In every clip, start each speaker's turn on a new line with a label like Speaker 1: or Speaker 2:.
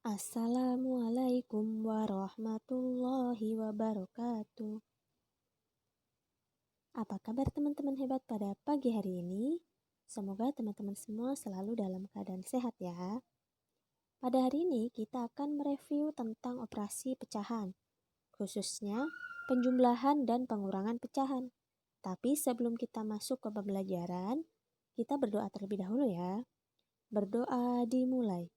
Speaker 1: Assalamualaikum warahmatullahi wabarakatuh. Apa kabar teman-teman hebat pada pagi hari ini? Semoga teman-teman semua selalu dalam keadaan sehat ya. Pada hari ini kita akan mereview tentang operasi pecahan, khususnya penjumlahan dan pengurangan pecahan. Tapi sebelum kita masuk ke pembelajaran, kita berdoa terlebih dahulu ya. Berdoa dimulai.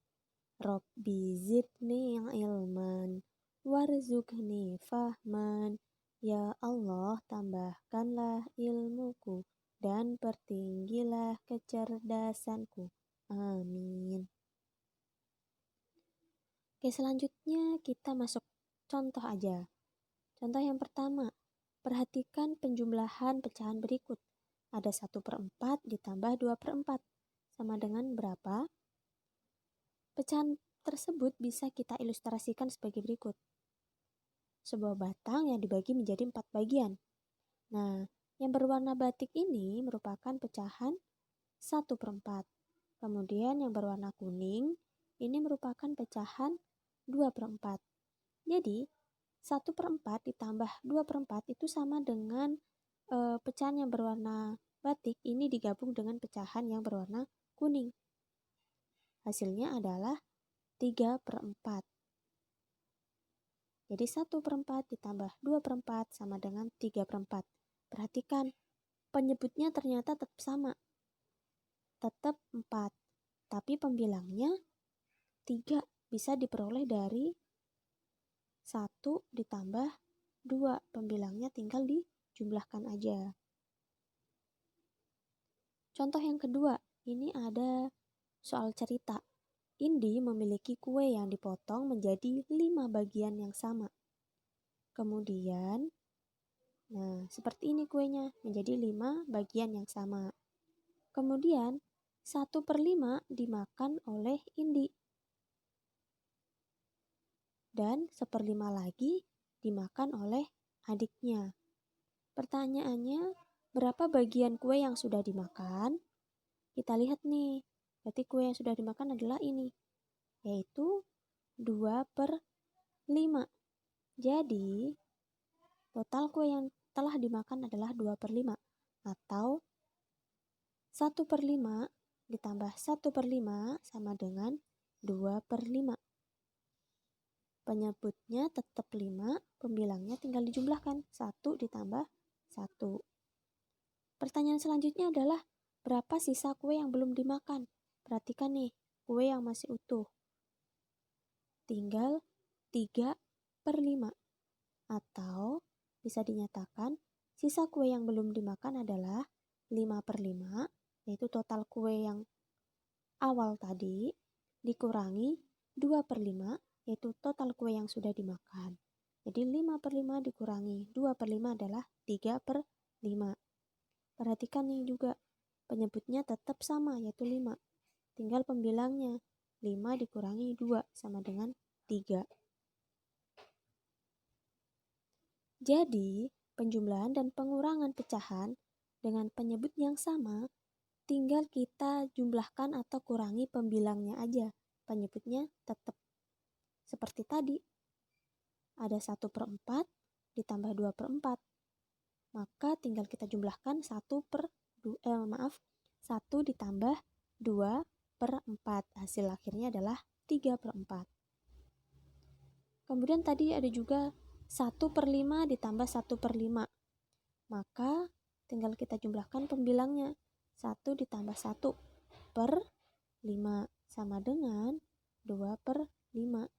Speaker 1: Rabbi zidni ilman warzuqni fahman. Ya Allah, tambahkanlah ilmuku dan pertinggilah kecerdasanku. Amin. Oke, selanjutnya kita masuk contoh aja. Contoh yang pertama, perhatikan penjumlahan pecahan berikut. Ada 1/4 ditambah 2/4. Sama dengan berapa? Pecahan tersebut bisa kita ilustrasikan sebagai berikut. Sebuah batang yang dibagi menjadi 4 bagian. Nah, yang berwarna batik ini merupakan pecahan 1/4. Kemudian yang berwarna kuning ini merupakan pecahan 2/4. Jadi, 1/4 ditambah 2/4 itu sama dengan pecahan yang berwarna batik ini digabung dengan pecahan yang berwarna kuning. Hasilnya adalah 3/4. Jadi 1/4 ditambah 2/4 sama dengan 3/4. Perhatikan, penyebutnya ternyata tetap sama. Tetap 4. Tapi pembilangnya 3 bisa diperoleh dari 1 ditambah 2. Pembilangnya tinggal dijumlahkan aja. Contoh yang kedua, ini ada soal cerita. Indi memiliki kue yang dipotong menjadi 5 bagian yang sama. Kemudian, nah seperti ini kuenya, menjadi 5 bagian yang sama. Kemudian, 1/5 dimakan oleh Indi. Dan 1/5 lagi dimakan oleh adiknya. Pertanyaannya, berapa bagian kue yang sudah dimakan? Kita lihat nih. Berarti kue yang sudah dimakan adalah ini, yaitu 2/5. Jadi, total kue yang telah dimakan adalah 2/5, atau 1/5 ditambah 1/5 sama dengan 2/5. Penyebutnya tetap 5, pembilangnya tinggal dijumlahkan, 1 ditambah 1. Pertanyaan selanjutnya adalah, berapa sisa kue yang belum dimakan? Perhatikan nih, kue yang masih utuh. Tinggal 3/5. Atau bisa dinyatakan, sisa kue yang belum dimakan adalah 5/5, yaitu total kue yang awal tadi, dikurangi 2/5, yaitu total kue yang sudah dimakan. Jadi 5/5 dikurangi 2/5 adalah 3/5. Perhatikan nih juga, penyebutnya tetap sama, yaitu 5. Tinggal pembilangnya, 5 dikurangi 2 sama dengan 3. Jadi, penjumlahan dan pengurangan pecahan dengan penyebut yang sama, tinggal kita jumlahkan atau kurangi pembilangnya aja. Penyebutnya tetap seperti tadi. Ada 1/4 ditambah 2/4. Maka tinggal kita jumlahkan 1 ditambah 2/4. Hasil akhirnya adalah 3/4. Kemudian tadi ada juga 1/5 ditambah 1/5. Maka tinggal kita jumlahkan pembilangnya. 1 ditambah 1/5 sama dengan 2/5.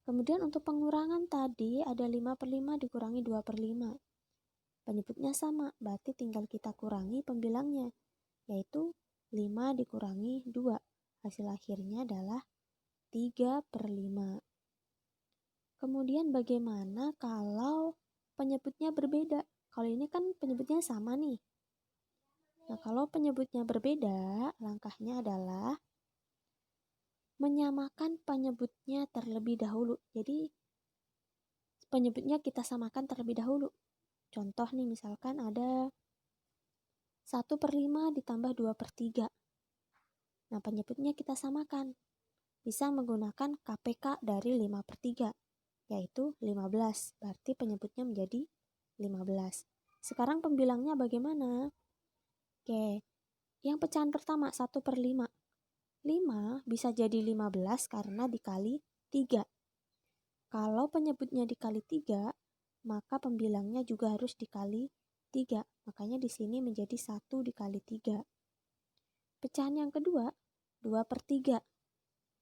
Speaker 1: Kemudian untuk pengurangan tadi ada 5/5 dikurangi 2/5. Penyebutnya sama, berarti tinggal kita kurangi pembilangnya, yaitu 5 dikurangi 2. Hasil akhirnya adalah 3/5. Kemudian bagaimana kalau penyebutnya berbeda? Kalau ini kan penyebutnya sama nih. Nah, kalau penyebutnya berbeda, langkahnya adalah menyamakan penyebutnya terlebih dahulu. Jadi, penyebutnya kita samakan terlebih dahulu. Contoh nih, misalkan ada 1/5 ditambah 2/3. Nah, penyebutnya kita samakan. bisa menggunakan KPK dari 5/3, yaitu 15. Berarti penyebutnya menjadi 15. Sekarang pembilangnya bagaimana? Oke, yang pecahan pertama 1/5. 5 bisa jadi 15 karena dikali 3. Kalau penyebutnya dikali 3, maka pembilangnya juga harus dikali 3. Makanya di sini menjadi 1 dikali 3. Pecahan yang kedua, 2/3.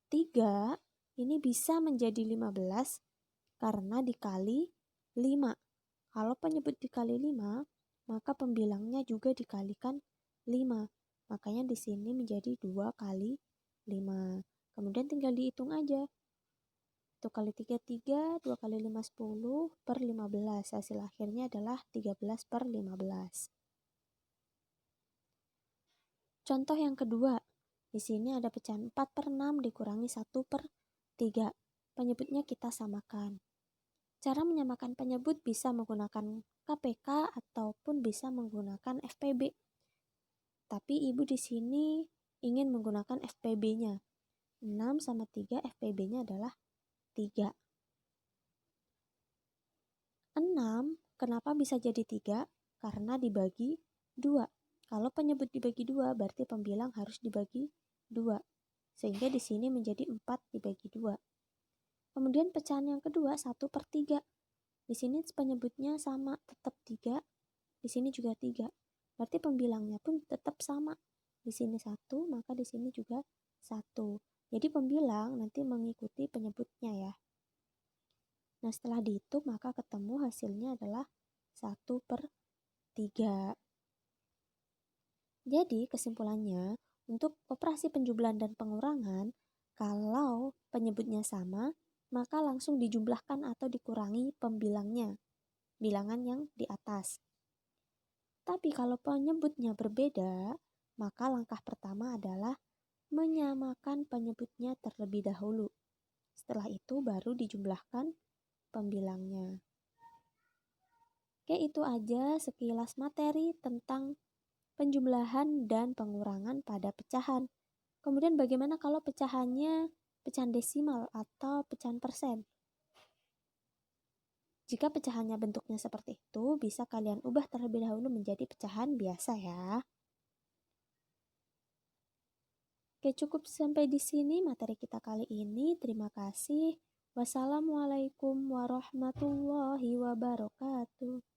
Speaker 1: 3 ini bisa menjadi 15 karena dikali 5. Kalau penyebut dikali 5, maka pembilangnya juga dikalikan 5. Makanya di sini menjadi 2 kali 5. Kemudian tinggal dihitung aja. 1 kali 3, 3, 2 kali 5, 10 per 15. Hasil akhirnya adalah 13/15. Contoh yang kedua, di sini ada pecahan 4/6 dikurangi 1/3. Penyebutnya kita samakan. Cara menyamakan penyebut bisa menggunakan KPK ataupun bisa menggunakan FPB. Tapi ibu di sini ingin menggunakan FPB-nya. 6 sama 3 FPB-nya adalah 3. 6 kenapa bisa jadi 3? Karena dibagi 2. Kalau penyebut dibagi 2 berarti pembilang harus dibagi 2. Sehingga di sini menjadi 4 dibagi 2. Kemudian pecahan yang kedua 1/3. Di sini penyebutnya sama, tetap 3. Di sini juga 3. Berarti pembilangnya pun tetap sama. Di sini 1, maka di sini juga 1. Jadi pembilang nanti mengikuti penyebutnya ya. Nah, setelah dihitung maka ketemu hasilnya adalah 1/3. Jadi kesimpulannya, untuk operasi penjumlahan dan pengurangan, kalau penyebutnya sama, maka langsung dijumlahkan atau dikurangi pembilangnya, bilangan yang di atas. Tapi kalau penyebutnya berbeda, maka langkah pertama adalah menyamakan penyebutnya terlebih dahulu. Setelah itu baru dijumlahkan pembilangnya. Oke, itu aja sekilas materi tentang penjumlahan dan pengurangan pada pecahan. Kemudian bagaimana kalau pecahannya pecahan desimal atau pecahan persen? Jika pecahannya bentuknya seperti itu, bisa kalian ubah terlebih dahulu menjadi pecahan biasa ya. Oke, cukup sampai di sini materi kita kali ini. Terima kasih. Wassalamualaikum warahmatullahi wabarakatuh.